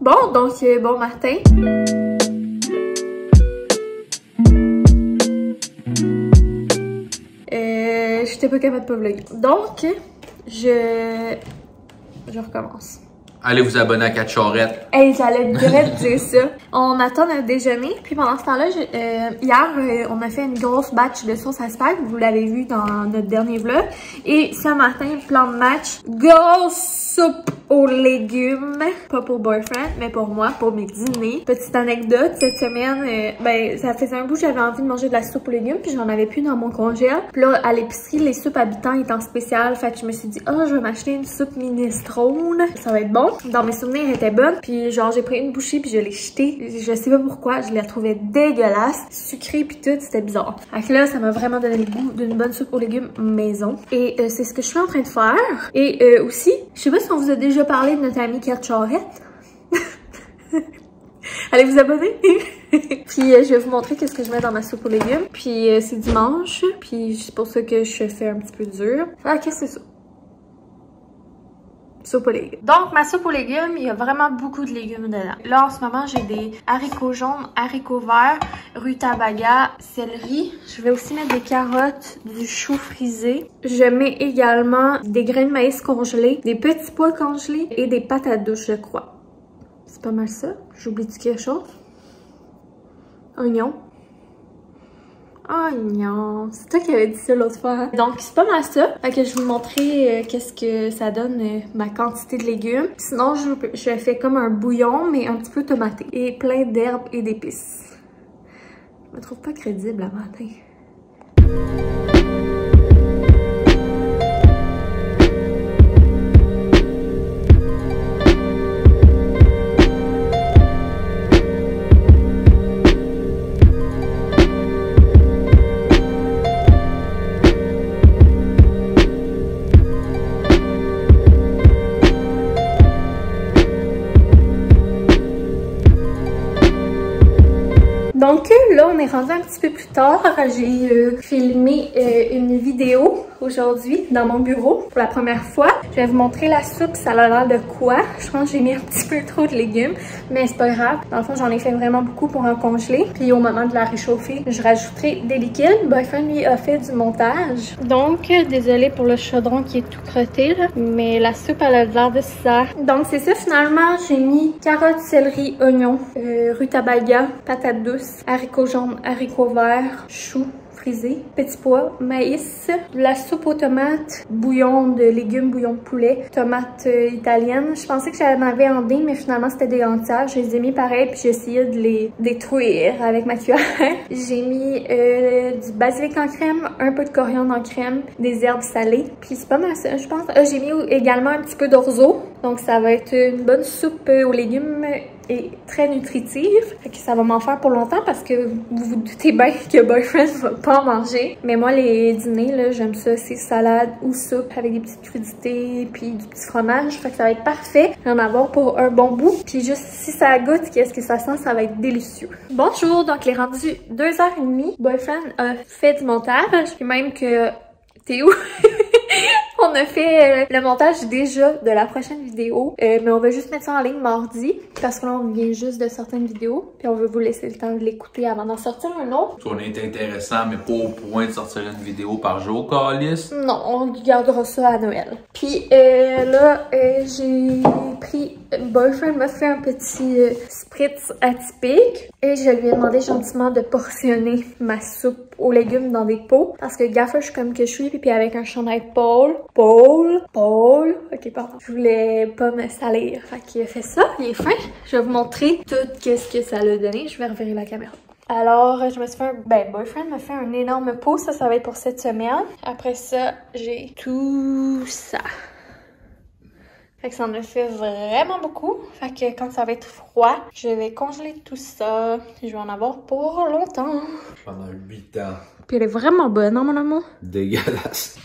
Bon, donc bon matin. J'étais pas capable de pas vlogger. Donc, je recommence. Allez vous abonner à 4 charrettes. Hey, j'allais direct dire ça. On attend notre déjeuner. Puis pendant ce temps-là, hier, on a fait une grosse batch de sauce à spag. Vous l'avez vu dans notre dernier vlog. Et ce matin, plan de match, grosse soupe aux légumes. Pas pour boyfriend, mais pour moi, pour mes dîners. Petite anecdote, cette semaine, ben, ça faisait un bout que j'avais envie de manger de la soupe aux légumes. Puis j'en avais plus dans mon congèle. Puis là, à l'épicerie, les soupes habitants étaient en spécial. Fait que je me suis dit, oh, je vais m'acheter une soupe minestrone. Ça va être bon. Dans mes souvenirs, elle était bonne. Puis genre, j'ai pris une bouchée puis je l'ai jetée. Je sais pas pourquoi, je la trouvais dégueulasse. Sucrée puis tout, c'était bizarre. Fait que là, ça m'a vraiment donné le goût d'une bonne soupe aux légumes maison. Et c'est ce que je suis en train de faire. Et aussi, je sais pas si on vous a déjà parlé de notre amie Kat Charrette. Allez vous abonner. Puis je vais vous montrer qu'est-ce que je mets dans ma soupe aux légumes. Puis c'est dimanche. Puis c'est pour ça que je fais un petit peu dur. Ah, qu'est-ce que c'est ça? Soupe aux légumes. Donc, ma soupe aux légumes, il y a vraiment beaucoup de légumes dedans. Là, en ce moment, j'ai des haricots jaunes, haricots verts, rutabaga, céleri. Je vais aussi mettre des carottes, du chou frisé. Je mets également des grains de maïs congelés, des petits pois congelés et des patates douces, je crois. C'est pas mal ça. J'oublie-tu quelque chose? Oignon. Oignon. C'est toi qui avais dit ça l'autre fois. Donc, c'est pas mal ça. Fait que je vais vous montrer qu'est-ce que ça donne, ma quantité de légumes. Sinon, je fais comme un bouillon, mais un petit peu tomaté. Et plein d'herbes et d'épices. Je me trouve pas crédible à matin. Donc là, on est rendu un petit peu plus tard. J'ai filmé une vidéo aujourd'hui dans mon bureau pour la première fois. Je vais vous montrer la soupe, ça a l'air de quoi. Je pense que j'ai mis un petit peu trop de légumes, mais c'est pas grave. Dans le fond, j'en ai fait vraiment beaucoup pour en congeler. Puis au moment de la réchauffer, je rajouterai des liquides. Boyfriend, lui, a fait du montage. Donc, désolée pour le chaudron qui est tout crotté, là, mais la soupe, elle a l'air de ça. Donc, c'est ça, finalement, j'ai mis carottes, céleri, oignons, rutabaga, patates douces, haricots jaunes, haricots verts, choux frisé, petits pois, maïs, de la soupe aux tomates, bouillon de légumes, bouillon de poulet, tomates italiennes. Je pensais que j'en avais en dés, mais finalement c'était des entières. Je les ai mis pareil, puis j'ai essayé de les détruire avec ma cuillère. J'ai mis du basilic en crème, un peu de coriandre en crème, des herbes salées, puis c'est pas mal ça, je pense. J'ai mis également un petit peu d'orzo, donc ça va être une bonne soupe aux légumes et très nutritive. Fait que ça va m'en faire pour longtemps parce que vous vous doutez bien que boyfriend va pas en manger. Mais moi, les dîners, là, j'aime ça, c'est salade ou soupe avec des petites crudités puis du petit fromage. Fait que ça va être parfait. Je vais en avoir pour un bon bout. Puis juste si ça goûte, qu'est-ce que ça sent, ça va être délicieux. Bonjour, donc il est rendu 2h30. Boyfriend a fait du montage. Puis même que... T'es où? On a fait le montage déjà de la prochaine vidéo, mais on va juste mettre ça en ligne mardi, parce que là, on vient juste de sortir une vidéo, puis on veut vous laisser le temps de l'écouter avant d'en sortir un autre. On est intéressant, mais pas au point de sortir une vidéo par jour, Calice. Non, on gardera ça à Noël. Puis là, j'ai pris... Boyfriend m'a fait un petit spritz atypique, et je lui ai demandé gentiment de portionner ma soupe aux légumes dans des pots, parce que gaffe, comme que je suis, puis avec un chandail Paul, ok pardon, je voulais pas me salir, fait qu'il a fait ça, il est fin. Je vais vous montrer tout qu'est-ce que ça a donné, je vais revirer la caméra. Alors, je me suis fait boyfriend m'a fait un énorme pot, ça va être pour cette semaine. Après ça, j'ai tout ça. Fait que ça en a fait vraiment beaucoup. Fait que quand ça va être froid, je vais congeler tout ça. Je vais en avoir pour longtemps. Pendant 8 ans. Puis elle est vraiment bonne, hein, mon amour? Dégueulasse.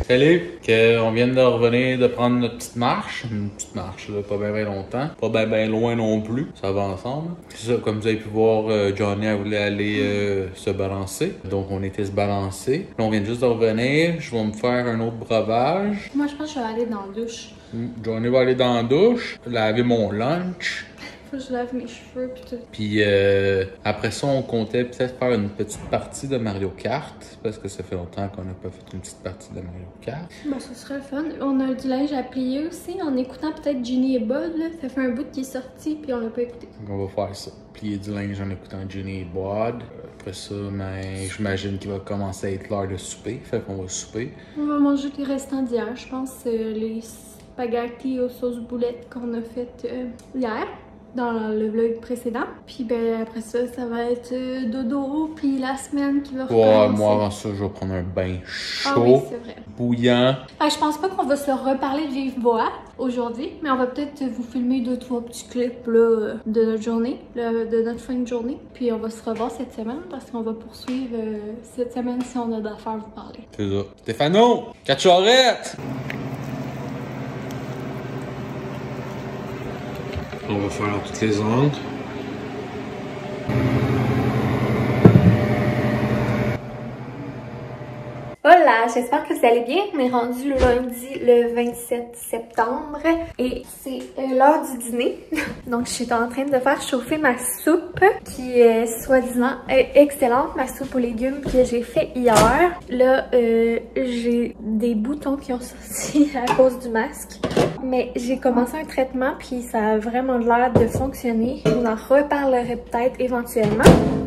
Salut! On vient de revenir de prendre notre petite marche. Une petite marche, là, pas bien longtemps. Pas bien loin non plus. Ça va ensemble. C'est ça, comme vous avez pu voir, Johnny elle voulait aller se balancer. Donc on était se balancer. Là, on vient juste de revenir. Je vais me faire un autre breuvage. Moi, je pense que je vais aller dans la douche. Johnny va aller dans la douche, laver mon lunch. Faut que je lave mes cheveux pis tout. Puis après ça, on comptait peut-être faire une petite partie de Mario Kart. Parce que ça fait longtemps qu'on n'a pas fait une petite partie de Mario Kart. Bon, ça serait le fun. On a du linge à plier aussi en écoutant peut-être Ginny et Bud. Là. Ça fait un bout qui est sorti puis on l'a pas écouté. Donc on va faire ça. Plier du linge en écoutant Ginny et Bud. Après ça, mais j'imagine qu'il va commencer à être l'heure de souper. Fait qu'on va souper. On va manger les restants d'hier. Je pense les spaghettis aux sauces boulettes qu'on a fait hier. Dans le vlog précédent. Puis ben après ça, ça va être dodo, puis la semaine qui va recommencer. Ouais, moi avant ça, je vais prendre un bain chaud, ah, oui, c'est vrai. bouillant. Je pense pas qu'on va se reparler de vive voix aujourd'hui, mais on va peut-être vous filmer 2-3 petits clips là, de notre journée, de notre fin de journée. Puis on va se revoir cette semaine parce qu'on va poursuivre cette semaine si on a d'affaires à vous parler. C'est ça. Stéphano, 4 charrettes! On va faire toutes les ondes. Hola, j'espère que vous allez bien. On est rendu lundi le 27 septembre et c'est l'heure du dîner. Donc je suis en train de faire chauffer ma soupe qui est soi-disant excellente, ma soupe aux légumes que j'ai fait hier. Là, j'ai des boutons qui ont sorti à cause du masque. Mais j'ai commencé un traitement puis ça a vraiment l'air de fonctionner. Je vous en reparlerai peut-être éventuellement.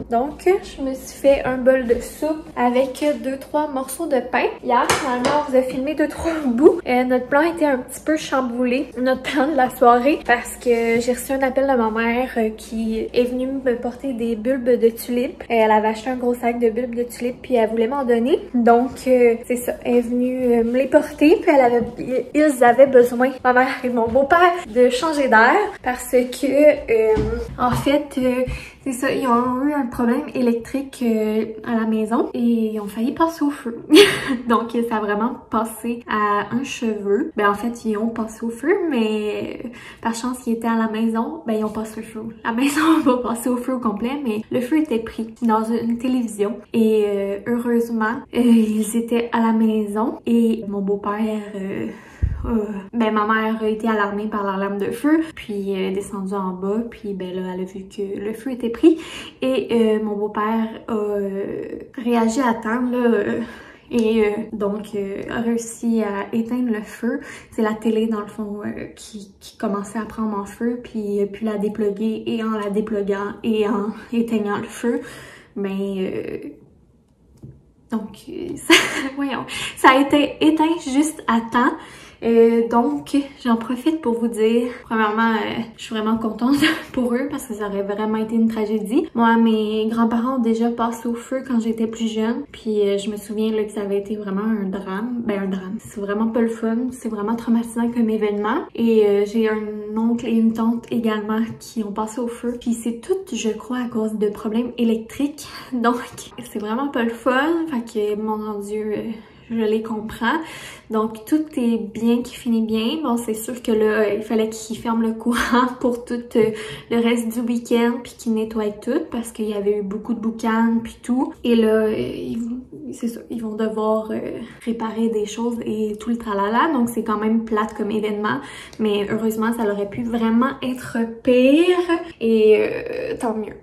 Donc, je me suis fait un bol de soupe avec 2-3 morceaux de pain. Hier, finalement, on vous a filmé 2-3 bouts. Notre plan était un petit peu chamboulé, notre plan de la soirée, parce que j'ai reçu un appel de ma mère qui est venue me porter des bulbes de tulipes. Elle avait acheté un gros sac de bulbes de tulipes puis elle voulait m'en donner. Donc, c'est ça. Elle est venue me les porter puis ils avaient besoin, ma mère et mon beau-père, de changer d'air parce que, en fait, c'est ça, ils ont eu un problème électrique à la maison et ils ont failli passer au feu. Donc, ça a vraiment passé à un cheveu. Ben, en fait, ils ont passé au feu, mais par chance, ils étaient à la maison, ben, ils ont passé au feu. La maison va passer au feu au complet, mais le feu était pris dans une télévision. Et heureusement, ils étaient à la maison et mon beau-père... ben ma mère a été alarmée par l'alarme de feu, puis est descendue en bas, puis ben là elle a vu que le feu était pris et mon beau-père a réagi à temps là. Et donc, a réussi à éteindre le feu. C'est la télé, dans le fond, qui commençait à prendre en feu, puis la dépluguer, et en la dépluguant et en éteignant le feu. Mais... donc, voyons, ça a été éteint juste à temps. Donc, j'en profite pour vous dire, premièrement, je suis vraiment contente pour eux parce que ça aurait vraiment été une tragédie. Moi, mes grands-parents ont déjà passé au feu quand j'étais plus jeune, puis je me souviens là, que ça avait été vraiment un drame. Ben, un drame. C'est vraiment pas le fun, c'est vraiment traumatisant comme événement. Et j'ai un oncle et une tante également qui ont passé au feu. Puis c'est tout, je crois, à cause de problèmes électriques. Donc, c'est vraiment pas le fun. Fait que, mon Dieu... je les comprends. Donc, tout est bien qui finit bien. Bon, c'est sûr que là, il fallait qu'ils ferment le courant pour tout le reste du week-end puis qu'ils nettoient tout parce qu'il y avait eu beaucoup de boucanes puis tout. Et là, c'est ça, ils vont devoir réparer des choses et tout le tralala. Donc, c'est quand même plate comme événement. Mais heureusement, ça aurait pu vraiment être pire. Et tant mieux.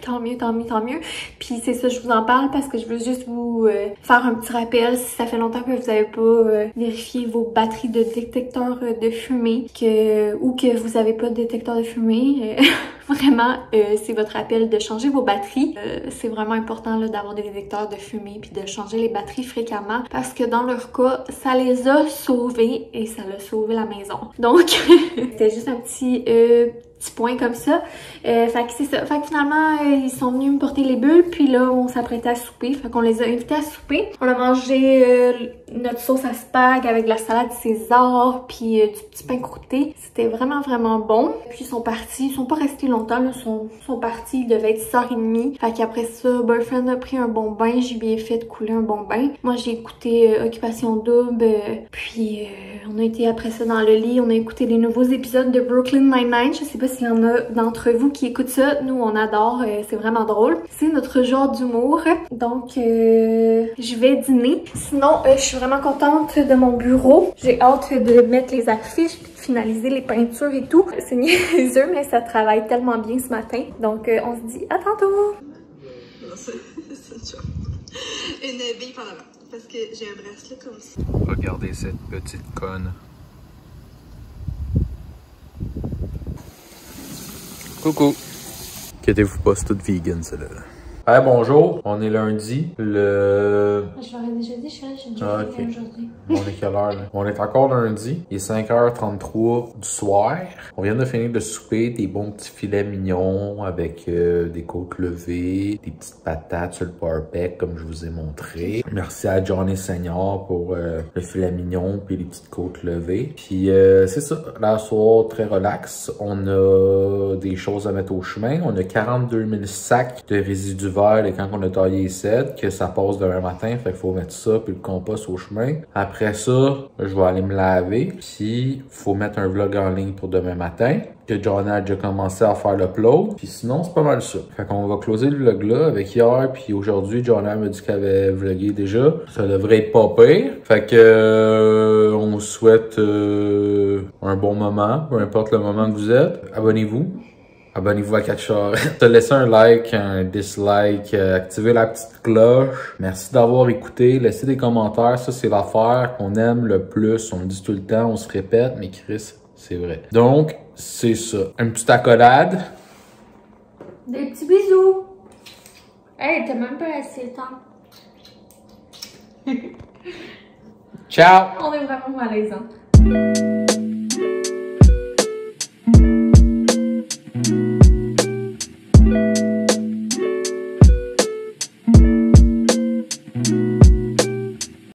Tant mieux, tant mieux, tant mieux. Puis c'est ça, je vous en parle parce que je veux juste vous faire un petit rappel si ça fait longtemps que vous n'avez pas vérifié vos batteries de détecteur de fumée ou que vous n'avez pas de détecteur de fumée. Vraiment, c'est votre appel de changer vos batteries. C'est vraiment important d'avoir des détecteurs de fumée puis de changer les batteries fréquemment parce que dans leur cas, ça les a sauvés et ça a sauvé la maison. Donc, c'était juste un petit petits points comme ça. Fait que c'est ça. Fait que finalement, ils sont venus me porter les bulles, puis là, on s'apprêtait à souper. Fait qu'on les a invités à souper. On a mangé notre sauce à spag avec de la salade César, puis du petit pain croûté. C'était vraiment, vraiment bon. Puis ils sont partis. Ils sont pas restés longtemps, là. Ils sont partis. Il devait être 6h30. Fait qu'après ça, Boyfriend a pris un bon bain. J'ai bien fait de couler un bon bain. Moi, j'ai écouté Occupation Double. Puis on a été après ça dans le lit. On a écouté les nouveaux épisodes de Brooklyn Nine-Nine. Je sais pas s'il y en a d'entre vous qui écoutent ça. Nous, on adore. C'est vraiment drôle. C'est notre genre d'humour. Donc, je vais dîner. Sinon, je suis vraiment contente de mon bureau. J'ai hâte de mettre les affiches puis de finaliser les peintures et tout. C'est niaiseux, mais ça travaille tellement bien ce matin. Donc, on se dit à tantôt! Une bille par là-bas. Parce que j'ai un bracelet comme ça. Regardez cette petite conne. Coucou! Inquiétez-vous pas, c'est tout vegan, celle-là. Hey, bonjour, on est lundi, Je leur ai déjà dit, j'ai déjà fait aujourd'hui. On est quelle heure, là? On est encore lundi, il est 5h33 du soir. On vient de finir de souper des bons petits filets mignons avec des côtes levées, des petites patates sur le barbecue comme je vous ai montré. Merci à Johnny Senior pour le filet mignon puis les petites côtes levées. Puis c'est ça, la soirée très relax. On a des choses à mettre au chemin. On a 42 000 sacs de résidus et quand on a taillé les cèdres, que ça passe demain matin, fait qu'il faut mettre ça puis le compost au chemin. Après ça, je vais aller me laver, puis faut mettre un vlog en ligne pour demain matin, que Johnny a déjà commencé à faire l'upload, puis sinon c'est pas mal ça. Fait qu'on va closer le vlog là avec hier puis aujourd'hui, Johnny m'a dit qu'elle avait vlogué déjà. Ça devrait être pas pire. Fait que on vous souhaite un bon moment, peu importe le moment que vous êtes. Abonnez-vous. Abonnez-vous à Catchor. Laissez un like, un dislike, activez la petite cloche. Merci d'avoir écouté. Laissez des commentaires. Ça, c'est l'affaire qu'on aime le plus. On le dit tout le temps, on se répète, mais Chris, c'est vrai. Donc, c'est ça. Une petite accolade. Des petits bisous. Hey, t'as même pas assez de temps. Ciao! On est vraiment malaisants.